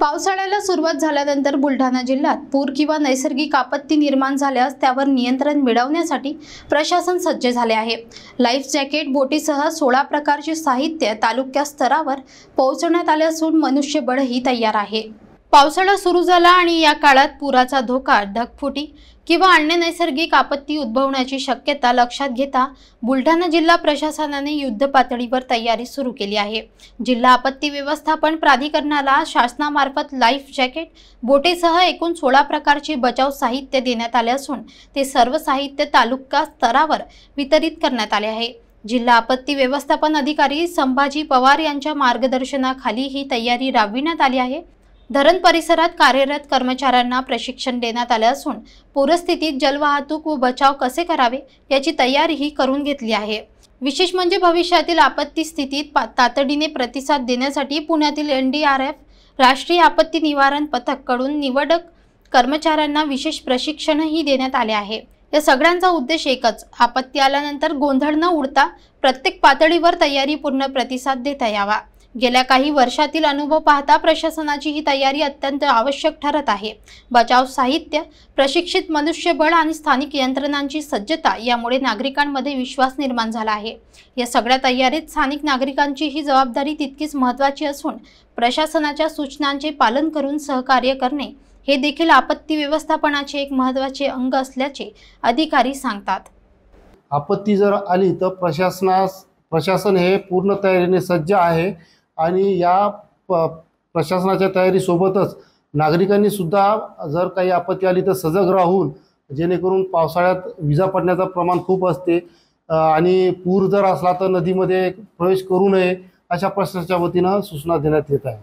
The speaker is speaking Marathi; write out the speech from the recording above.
पावसाळ्याला सुरुवात झाल्यानंतर बुलढाणा जिल्ह्यात पूर किंवा नैसर्गिक आपत्ती निर्माण झाल्यास त्यावर नियंत्रण मिळवण्यासाठी प्रशासन सज्ज झाले आहे। लाईफ जॅकेट बोटीसह 16 प्रकारचे साहित्य तालुका स्तरावर पोहोचवण्यात आले असून मनुष्यबळही तयार आहे। पावसाळा सुरू झाला आणि या काळात पुराचा धोका, ढगफुटी किंवा अन्य नैसर्गिक आपत्ती उद्भवण्याची शक्यता लक्षात घेता बुलढाणा जिल्हा प्रशासनाने युद्ध पातळीवर तयारी सुरू केली आहे। जिल्हा आपत्ती व्यवस्थापन प्राधिकरणाला शासनामार्फत लाईफ जॅकेट बोटेसह एकूण 16 प्रकारचे बचाव साहित्य देण्यात आले असून ते सर्व साहित्य तालुका स्तरावर वितरित करण्यात आले आहे। जिल्हा आपत्ती व्यवस्थापन अधिकारी संभाजी पवार यांच्या मार्गदर्शनाखाली ही तयारी राबविण्यात आली आहे। धरण परिसरात कार्यरत कर्मचाऱ्यांना प्रशिक्षण देण्यात आले असून पूरस्थितीत जलवाहतूक व बचाव कसे करावे याची तयारीही करून घेतली आहे। विशेष म्हणजे भविष्यातील आपत्ती स्थितीत तातडीने प्रतिसाद देण्यासाठी पुण्यातील NDRF राष्ट्रीय आपत्ती निवारण पथक कडून निवडक कर्मचाऱ्यांना विशेष प्रशिक्षणही देण्यात आले आहे। या सगळ्यांचा उद्देश एकच, आपत्ती आल्यानंतर गोंधळ न उडता प्रत्येक पातळीवर तयारीपूर्ण प्रतिसाद देता यावा। गेल्या काही वर्षातील अनुभव पाहता प्रशासनाची ही तयारी अत्यंत आवश्यक ठरत आहे। बचाव साहित्य, प्रशिक्षित मनुष्यबळ आणि स्थानिक यंत्रणांची सज्जता यामुळे नागरिकांमध्ये विश्वास निर्माण झाला आहे। या सगळ्या तयारीत स्थानिक नागरिकांची ही जबाबदारी तितकीच महत्त्वाची असून प्रशासनाच्या सूचनांचे पालन करून सहकार्य करणे हे देखील आपत्ती व्यवस्थापनाचे एक महत्त्वाचे अंग असल्याचे अधिकारी सांगतात। आपत्ती जर आली तर प्रशासन हे पूर्ण तयारीने सज्ज आहे आणि या प्रशासनाच्या तयारीसोबतच नागरिकांनी सुद्धा जर काही आपत्ती आली तर सजग राहून, जेणेकरून पावसाळ्यात विजा पडण्याचं प्रमाण खूप असते आणि पूर जर असला तर नदीमध्ये प्रवेश करू नये अशा प्रशासनाच्या वतीनं सूचना देण्यात येत आहे।